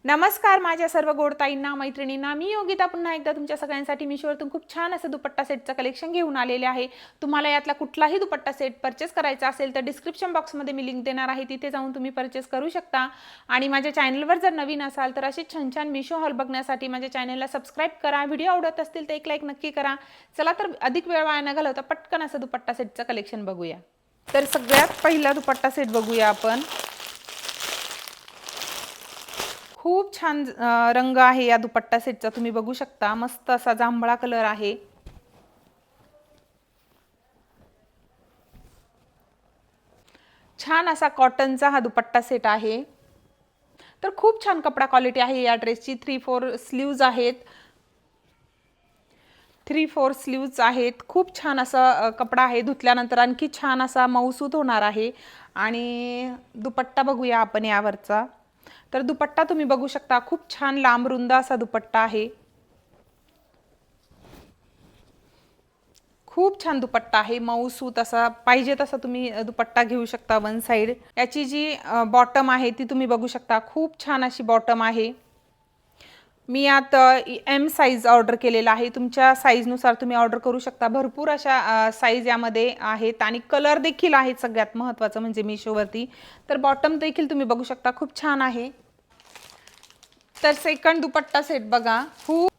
नमस्कार माझ्या सर्व गोडताईंना मैत्रिणींना, मी योगिता पुन्हा एकदा तुमच्या सगळ्यांसाठी मिशोवरून खूप छान असं दुपट्टा सेटचं कलेक्शन घेऊन आलेले आहे। तुम्हाला यातला कुठलाही दुपट्टा सेट परचेस करायचा असेल तर डिस्क्रिप्शन बॉक्समध्ये मी लिंक देणार आहे, तिथे जाऊन तुम्ही परचेस करू शकता। आणि माझ्या चॅनलवर जर नवीन असाल तर असे छान छान मिशो हॉल बघण्यासाठी माझ्या चॅनलला सबस्क्राइब करा। व्हिडिओ आवडत असतील तर एक लाईक नक्की करा। चला तर अधिक वेळ वाया न घालवता पटकन असं दुपट्टा सेटचं कलेक्शन बघूया। तर सगळ्यात पहिला दुपट्टा सेट बघूया आपण। खूप छान रंग आहे या दुपट्टा सेटचा, तुम्ही बघू शकता। मस्त असा जांभळा कलर आहे। छान असा कॉटनचा हा दुपट्टा सेट आहे। तर खूप छान कपडा क्वालिटी आहे या ड्रेसची। 3/4 स्लीव्ज आहेत। 3/4 स्लीव्ज आहेत। खूप छान असा कपडा आहे। धुतल्यानंतर आणखी छान असा मऊसूत होणार आहे। आणि दुपट्टा बघूया आपण यावरचा। तर दुपट्टा तुम्ही बघू शकता, खूप छान लांब रुंद असा दुपट्टा आहे। खूप छान दुपट्टा आहे, मऊसूत असा पाहिजे तसा तुम्ही दुपट्टा घेऊ शकता वन साइड। याची जी बॉटम आहे ती तुम्ही बघू शकता, खूप छान अशी बॉटम आहे। मी यात एम साइज ऑर्डर केलेला आहे। तुमच्या साईजनुसार तुम्ही ऑर्डर करू शकता। भरपूर अशा साइज यामध्ये आहेत आणि कलर देखील आहेत, सगळ्यात महत्त्वाचं म्हणजे मिशोवरती। तर बॉटम देखील तुम्ही बघू शकता, खूप छान आहे। तर सेकंड दुपट्टा सेट बघा, खूप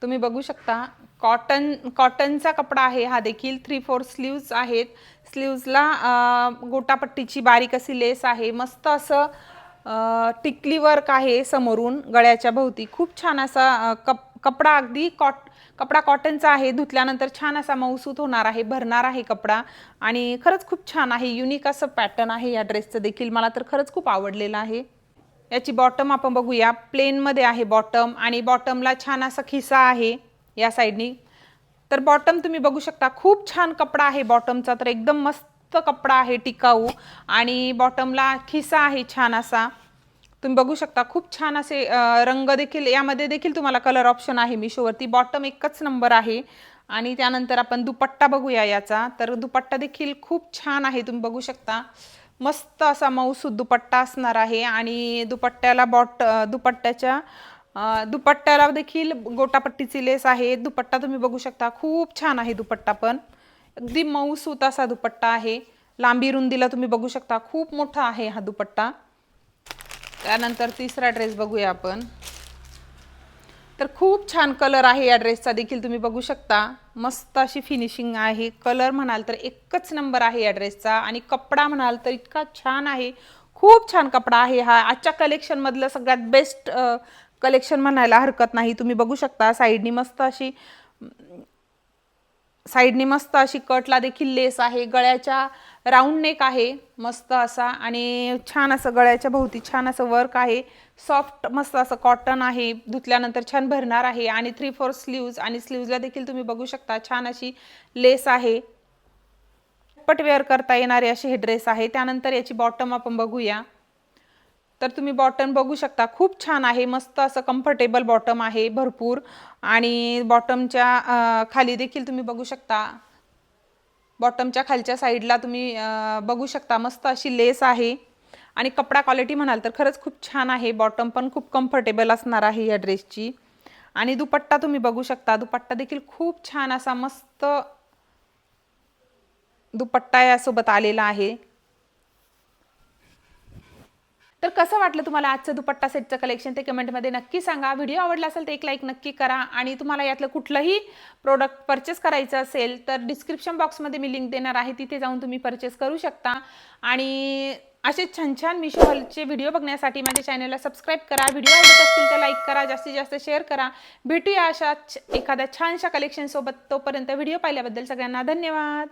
तुम्ही बघू शकता कॉटनचा कपडा आहे हा देखील। 3/4 स्लीव्ज आहेत। स्लीव्जला गोटापट्टीची बारीक अशी लेस आहे। मस्त असं टिकली वर्क आहे समोरून गळ्याच्या भोवती। खूप छान असा कपडा अगदी कपडा कॉटनचा आहे। धुतल्यानंतर छान असा मऊसूत होणार आहे, भरणार आहे कपडा। आणि खरंच खूप छान आहे, युनिक असं पॅटर्न आहे या ड्रेसचं देखील, मला तर खरंच खूप आवडलेलं आहे। याची बॉटम आपण बघूया, प्लेन मध्ये आहे बॉटम आणि बॉटमला छान असा खिसा आहे या साइडनी। तर बॉटम तुम्ही बघू शकता, खूप छान कपडा आहे बॉटमचा, तर एकदम मस्त कपडा आहे, टिकाऊ। आणि बॉटमला खिसा आहे छान असा, तुम्ही बघू शकता। खूप छान असे रंग देखील यामध्ये देखील तुम्हाला कलर ऑप्शन आहे मिशोवरती। बॉटम एकच नंबर आहे। आणि त्यानंतर आपण दुपट्टा बघूया याचा। तर दुपट्टा देखील खूप छान आहे, तुम्ही बघू शकता। मस्त असा मऊसूत दुपट्टा असणार आहे। आणि दुपट्ट्याला देखील गोटापट्टीची लेस आहे। दुपट्टा तुम्ही बघू शकता, खूप छान आहे दुपट्टा, पण अगदी मऊसूत असा दुपट्टा आहे। लांबी रुंदीला तुम्ही बघू शकता, खूप मोठा आहे हा दुपट्टा। त्यानंतर तिसरा ड्रेस बघूया आपण। तर खूप छान कलर आहे या ड्रेसचा देखील, तुम्ही बघू शकता। मस्त अशी फिनिशिंग आहे। कलर म्हणाल तर एकच नंबर आहे या ड्रेसचा। आणि कपडा म्हणाल तर इतका छान आहे, खूप छान कपडा आहे हा। आजच्या कलेक्शन मधलं सगळ्यात बेस्ट कलेक्शन म्हणायला हरकत नाही। तुम्ही बघू शकता साइडनी मस्त अशी कटला देखील लेस आहे। गळ्याच्या राऊंड नेक आहे मस्त असा, आणि छान असं गळ्याच्या भोवती छान असं वर्क आहे। सॉफ्ट मस्त असं कॉटन आहे, धुतल्यानंतर छान भरणार आहे। आणि 3/4 स्लीव्ज, आणि स्लीव्जला देखील तुम्ही बघू शकता छान अशी लेस आहे। पट वेअर करता येणारे असे हे ड्रेस आहे। त्यानंतर याची बॉटम आपण बघूया। तर तुम्ही बॉटम बघू शकता, खूप छान आहे, मस्त असं कम्फर्टेबल बॉटम आहे भरपूर। आणि बॉटमच्या खाली देखील तुम्ही बघू शकता, बॉटमच्या खालच्या साईडला तुम्ही बघू शकता मस्त अशी लेस आहे। आणि कपडा क्वालिटी म्हणाल तर खरंच खूप छान आहे। बॉटम पण खूप कम्फर्टेबल असणार आहे या ड्रेसची। आणि दुपट्टा तुम्ही बघू शकता, दुपट्टा देखील खूप छान असा मस्त दुपट्टा यासोबत आलेला आहे। तर कसं वाटलं तुम्हाला आजचं दुपट्टा सेटचं कलेक्शन ते कमेंटमध्ये नक्की सांगा। व्हिडिओ आवडला असेल तर एक लाईक नक्की करा। आणि तुम्हाला यातलं कुठलंही प्रोडक्ट परचेस करायचं असेल तर डिस्क्रिप्शन बॉक्समध्ये मी लिंक देणार आहे, तिथे जाऊन तुम्ही परचेस करू शकता। आणि असे छान छान मिशो हॉलचे व्हिडिओ बघण्यासाठी माझ्या चॅनलला सबस्क्राईब करा। व्हिडिओ आवडत असतील तर लाईक करा, जास्तीत जास्त शेअर करा। भेटूया अशा एखाद्या छानशा कलेक्शन सोबत। तोपर्यंत व्हिडिओ पाहिल्याबद्दल सगळ्यांना धन्यवाद।